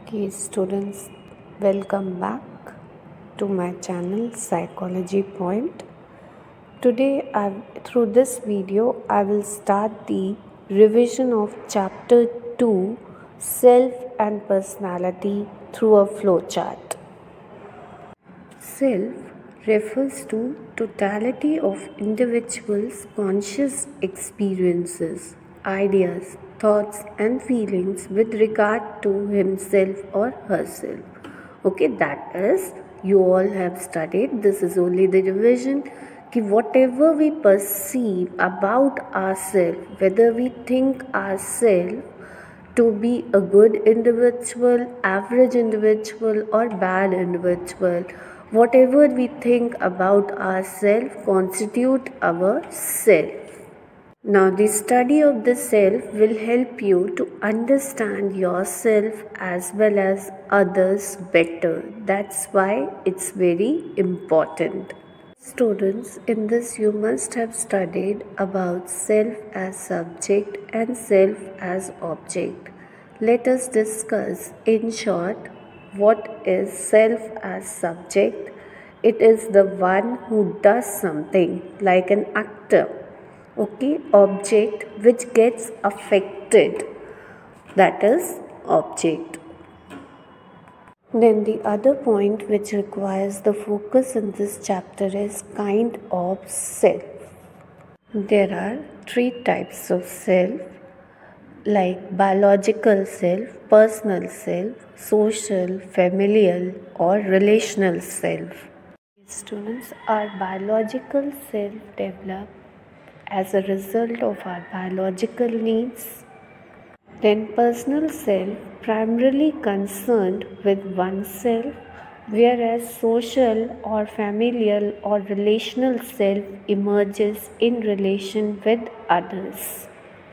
Okay, students, welcome back to my channel Psychology Point. Today, through this video, I will start the revision of Chapter 2 Self and Personality through a flowchart. Self refers to totality of individuals' conscious experiences, ideas, thoughts and feelings with regard to himself or herself. Okay, that is, you all have studied, this is only the revision, कि whatever we perceive about ourselves, whether we think ourselves to be a good individual, average individual or bad individual, whatever we think about ourselves constitute our self. Now, the study of the self will help you to understand yourself as well as others better. That's why it's very important. Students, in this you must have studied about self as subject and self as object. Let us discuss in short what is self as subject. It is the one who does something like an actor. Okay, object which gets affected, that is object. Then the other point which requires the focus in this chapter is kind of self. There are three types of self, like biological self, personal self, social, familial or relational self. Students, our biological self develop as a result of our biological needs. Then personal self primarily concerned with oneself, whereas social or familial or relational self emerges in relation with others.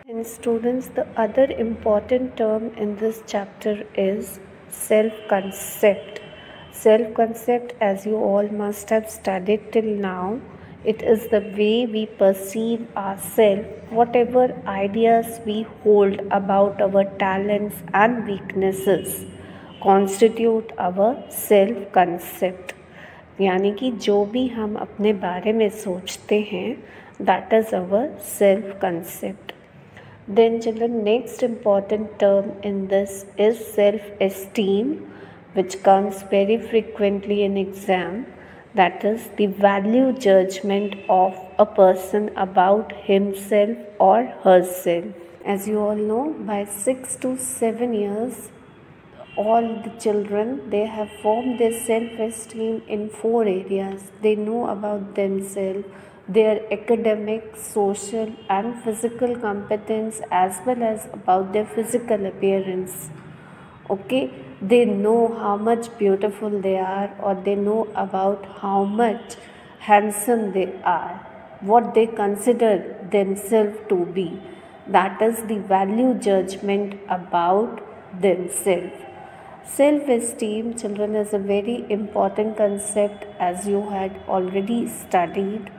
And students, the other important term in this chapter is self-concept. Self-concept, as you all must have studied till now, it is the way we perceive ourselves, whatever ideas we hold about our talents and weaknesses constitute our self-concept. यानी कि जो भी हम अपने बारे में सोचते हैं, that is our self-concept. Then children, next important term in this is self-esteem, which comes very frequently in exam. That is the value judgment of a person about himself or herself. As you all know, by 6 to 7 years, all the children, they have formed their self-esteem in 4 areas. They know about themselves, their academic, social and physical competence, as well as about their physical appearance. Okay, they know how much beautiful they are, or they know about how much handsome they are, what they consider themselves to be. That is the value judgment about themselves. Self-esteem, children, is a very important concept, as you had already studied.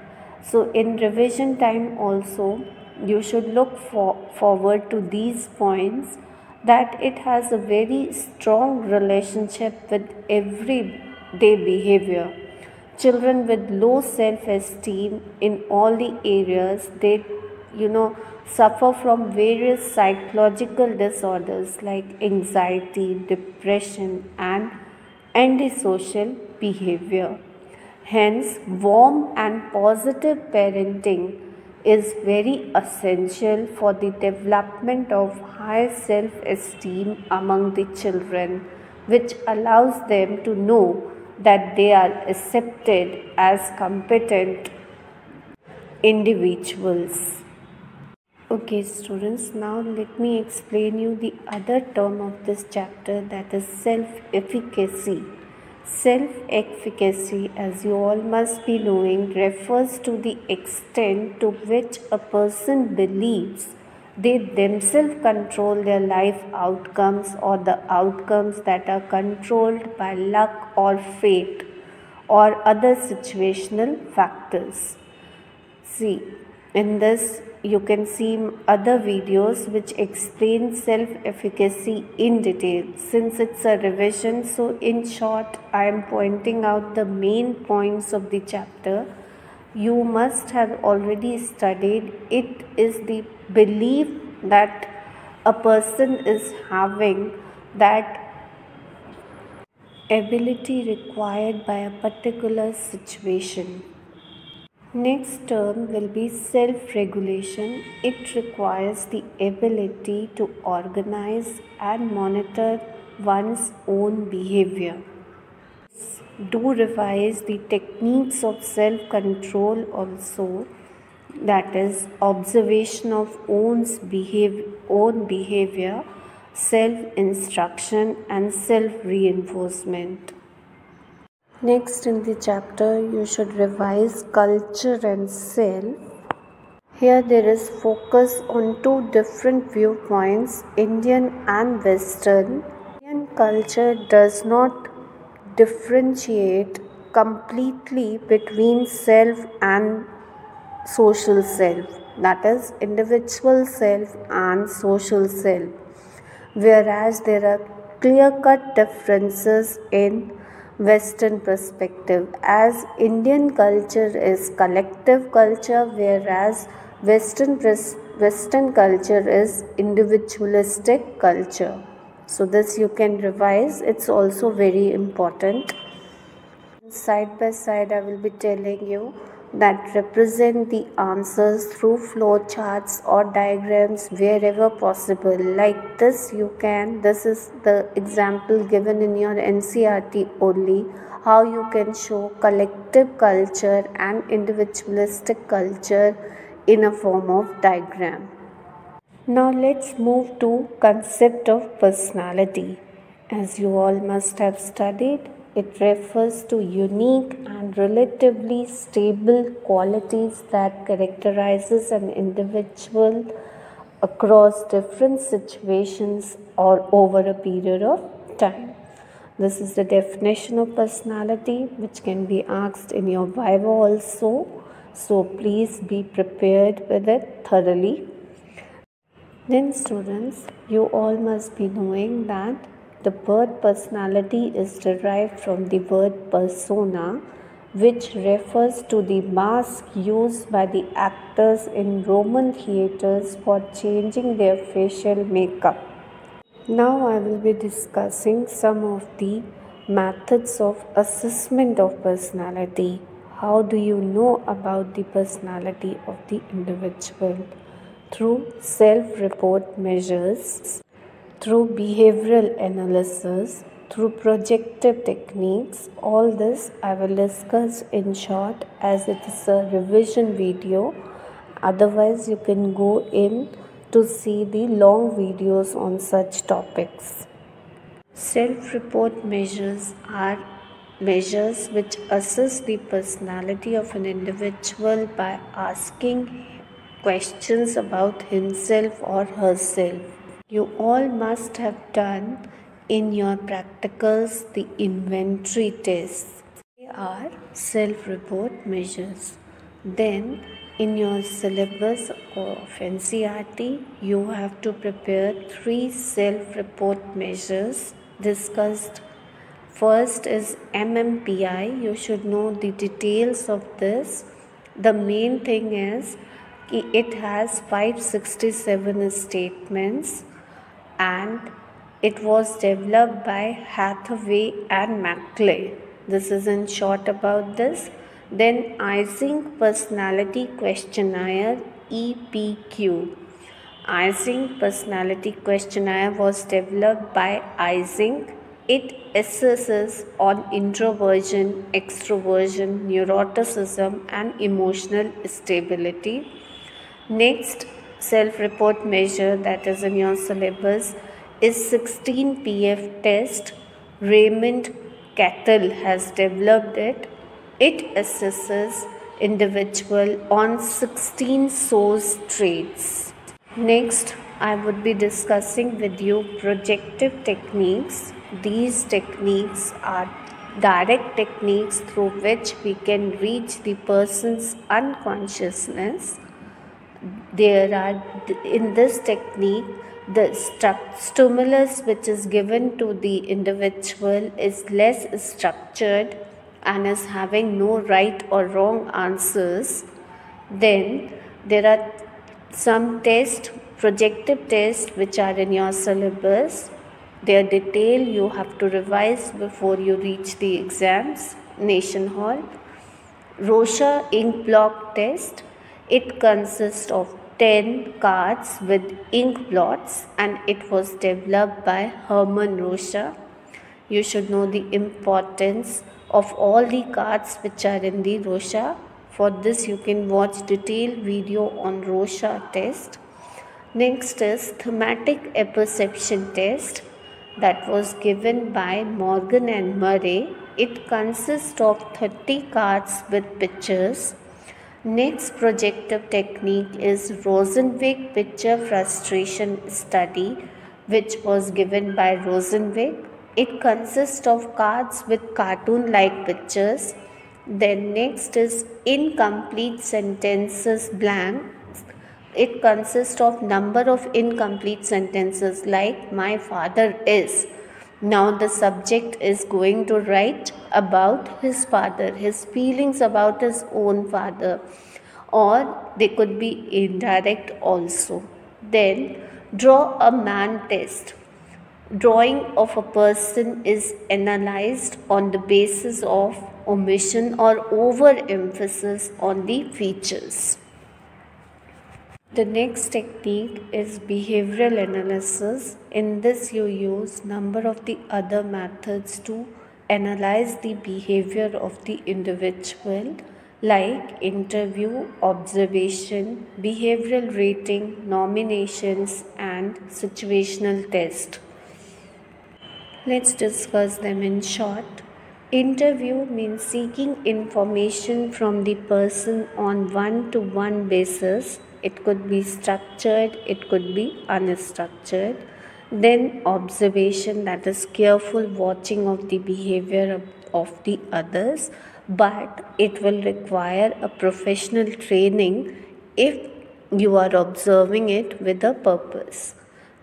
So in revision time also, you should look forward to these points, that it has a very strong relationship with everyday behavior. Children with low self-esteem in all the areas, they suffer from various psychological disorders like anxiety, depression and antisocial behavior. Hence, warm and positive parenting is very essential for the development of high self-esteem among the children, which allows them to know that they are accepted as competent individuals. Okay students, now let me explain you the other term of this chapter, that is self-efficacy. Self-efficacy, as you all must be knowing, refers to the extent to which a person believes they themselves control their life outcomes, or the outcomes that are controlled by luck or fate or other situational factors. See, In this, you can see other videos which explain self-efficacy in detail. Since it's a revision, so in short, I am pointing out the main points of the chapter. You must have already studied. It is the belief that a person is having, that ability required by a particular situation. Next term will be self-regulation. It requires the ability to organize and monitor one's own behavior. Do revise the techniques of self-control also, that is observation of own behavior, self-instruction and self-reinforcement. Next in the chapter, you should revise culture and self. Here there is focus on two different viewpoints, Indian and Western. Indian culture does not differentiate completely between self and social self, that is individual self and social self, whereas there are clear-cut differences in Western perspective, as Indian culture is collective culture, whereas Western culture is individualistic culture. So this you can revise, it's also very important. Side by side I will be telling you that represent the answers through flow charts or diagrams wherever possible. Like this this is the example given in your NCERT only, how you can show collective culture and individualistic culture in a form of diagram. Now let's move to concept of personality. As you all must have studied, it refers to unique and relatively stable qualities that characterizes an individual across different situations or over a period of time. This is the definition of personality, which can be asked in your Viva also. So please be prepared with it thoroughly. Then students, you all must be knowing that the word personality is derived from the word persona, which refers to the mask used by the actors in Roman theatres for changing their facial makeup. Now I will be discussing some of the methods of assessment of personality. How do you know about the personality of the individual? Through self-report measures, through behavioral analysis, through projective techniques. All this I will discuss in short, as it is a revision video. Otherwise you can go in to see the long videos on such topics. Self-report measures are measures which assess the personality of an individual by asking questions about himself or herself. You all must have done in your practicals the inventory tests. They are self-report measures. Then in your syllabus of NCERT, you have to prepare 3 self-report measures discussed. First is MMPI. You should know the details of this. The main thing is it has 567 statements and it was developed by Hathaway and Maclay. This is in short about this. Then Ising Personality Questionnaire, EPQ. Ising Personality Questionnaire was developed by Ising. It assesses on introversion, extroversion, neuroticism and emotional stability. Next self-report measure that is in your syllabus is 16 PF test. Raymond Cattell has developed it. It assesses individual on 16 source traits. Next, I would be discussing with you projective techniques. These techniques are direct techniques through which we can reach the person's unconsciousness. there are, in this technique, the stimulus which is given to the individual is less structured and is having no right or wrong answers. Then there are some tests, projective tests, which are in your syllabus. Their detail you have to revise before you reach the exams, Nation Hall. Rorschach ink blot test. It consists of 10 cards with ink blots and it was developed by Hermann Rorschach. You should know the importance of all the cards which are in the Rorschach. For this you can watch detailed video on Rorschach test. Next is thematic apperception test that was given by Morgan and Murray. It consists of 30 cards with pictures. Next projective technique is Rosenzweig picture frustration study, which was given by Rosenzweig. It consists of cards with cartoon-like pictures. Then next is incomplete sentences blank. It consists of number of incomplete sentences like my father is. Now the subject is going to write about his father, his feelings about his own father, or they could be indirect also. Then draw a man test. Drawing of a person is analyzed on the basis of omission or overemphasis on the features. The next technique is behavioral analysis. In this you use number of the other methods to analyze the behavior of the individual like interview, observation, behavioral rating, nominations and situational test. Let's discuss them in short. Interview means seeking information from the person on one-to-one basis. It could be structured, it could be unstructured. Then observation, that is careful watching of the behavior of the others, but it will require a professional training if you are observing it with a purpose.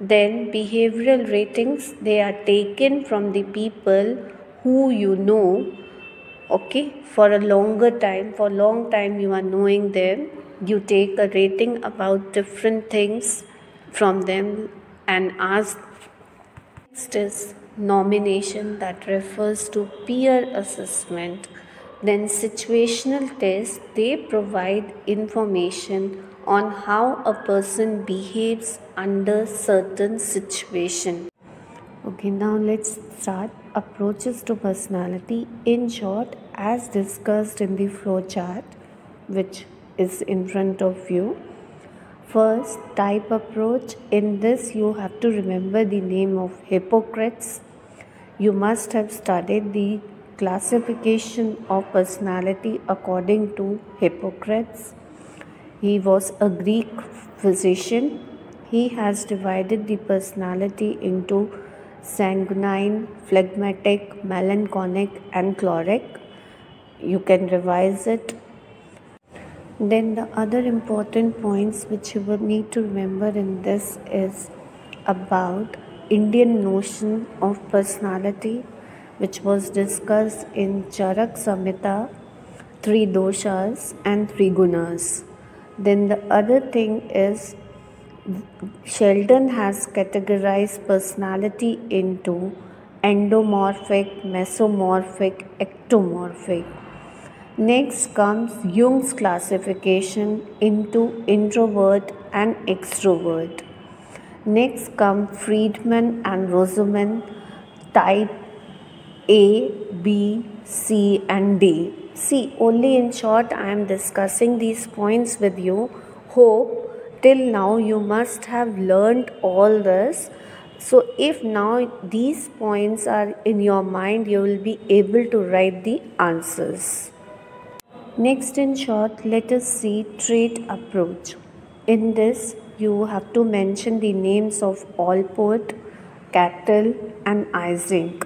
Then behavioral ratings, they are taken from the people who you know, okay, for a longer time, for a long time you are knowing them. You take a rating about different things from them and ask. Next is nomination, that refers to peer assessment. Then situational tests, they provide information on how a person behaves under certain situation. Okay, now let's start approaches to personality. In short, as discussed in the flowchart, which is in front of you. First, type approach. In this, you have to remember the name of Hippocrates. You must have studied the classification of personality according to Hippocrates. He was a Greek physician. He has divided the personality into sanguine, phlegmatic, melancholic and choleric. You can revise it. Then the other important points which you will need to remember in this is about Indian notion of personality, which was discussed in Charak Samhita, 3 doshas and 3 gunas. Then the other thing is Sheldon has categorized personality into endomorphic, mesomorphic, ectomorphic. Next comes Jung's classification into introvert and extrovert. Next come Friedman and Rosenman, type A, B, C and D. See, only in short I am discussing these points with you. Hope till now you must have learned all this. So if now these points are in your mind, you will be able to write the answers. Next, in short, let us see trait approach. In this, you have to mention the names of Allport, Cattell and Ising.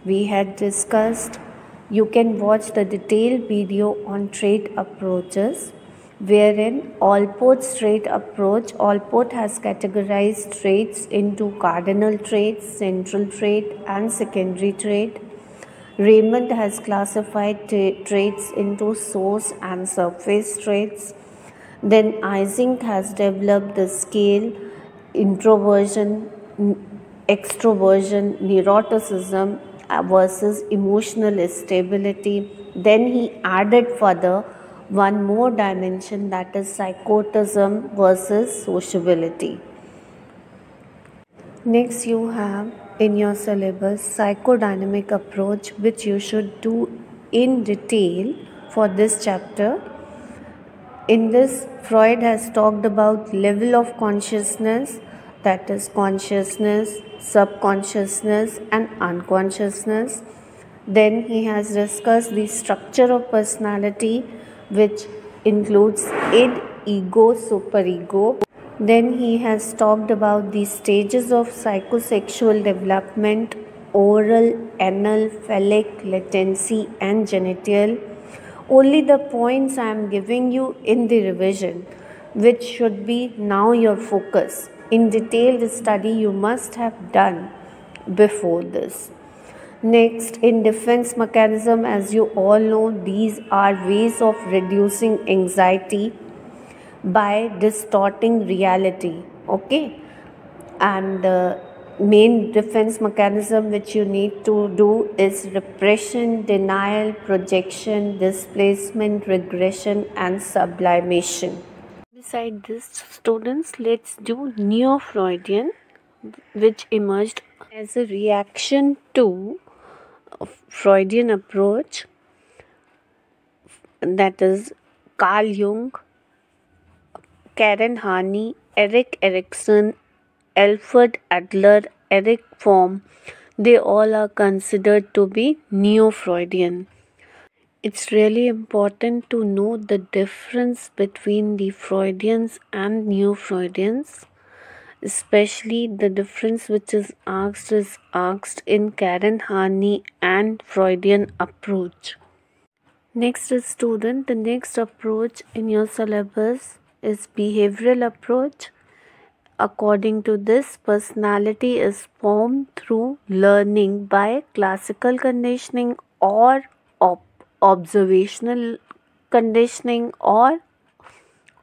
We had discussed, you can watch the detailed video on trait approaches. wherein Allport's trait approach, Allport has categorized traits into cardinal traits, central trait, and secondary trait. Raymond has classified traits into source and surface traits. Then Ising has developed the scale introversion, extroversion, neuroticism versus emotional stability. Then he added further one more dimension, that is psychotism versus sociability. Next you have in your syllabus psychodynamic approach, which you should do in detail for this chapter. In this, Freud has talked about level of consciousness, that is consciousness, subconsciousness and unconsciousness. Then he has discussed the structure of personality, which includes id, ego, superego. Then he has talked about the stages of psychosexual development: oral, anal, phallic, latency and genital. Only the points I am giving you in the revision, which should be now your focus. In detailed study you must have done before this. Next, in defense mechanism, as you all know, these are ways of reducing anxiety by distorting reality. Okay, and main defense mechanism which you need to do is repression, denial, projection, displacement, regression and sublimation. Beside this, students, let's do neo-Freudian, which emerged as a reaction to Freudian approach, that is Carl Jung, Karen Harney, Erik Erikson, Alfred Adler, Erich Fromm. They all are considered to be neo-Freudian. It's really important to know the difference between the Freudians and neo-Freudians, especially the difference which is asked in Karen Harney and Freudian approach. Next is student, the next approach in your syllabus is behavioral approach. According to this, personality is formed through learning by classical conditioning or observational conditioning or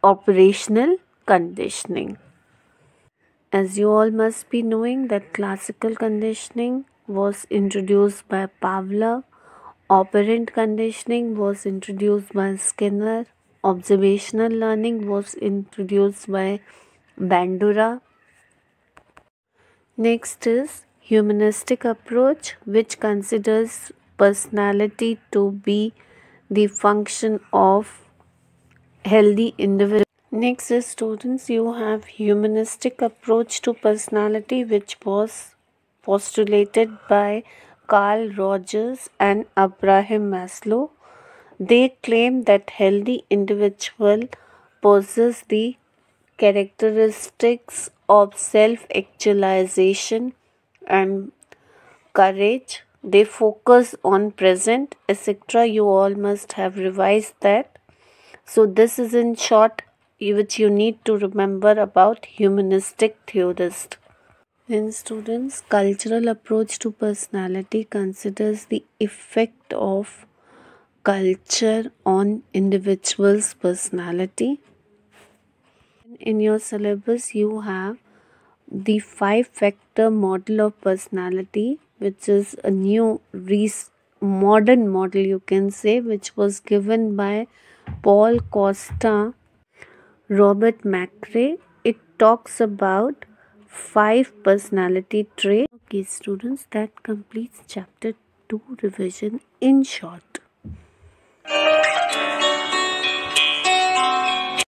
operational conditioning. As you all must be knowing that classical conditioning was introduced by Pavlov, operant conditioning was introduced by Skinner, observational learning was introduced by Bandura. Next is humanistic approach, which considers personality to be the function of healthy individual. Next is students, you have humanistic approach to personality, which was postulated by Carl Rogers and Abraham Maslow. They claim that healthy individual possess the characteristics of self-actualization and courage. They focus on present, etc. You all must have revised that. So this is in short which you need to remember about humanistic theorist. Then students, cultural approach to personality considers the effect of culture on individual's personality. In your syllabus you have the 5-factor model of personality, which is a new modern model you can say, which was given by Paul Costa, Robert McRae. It talks about 5 personality traits. Okay students, that completes chapter 2 revision in short.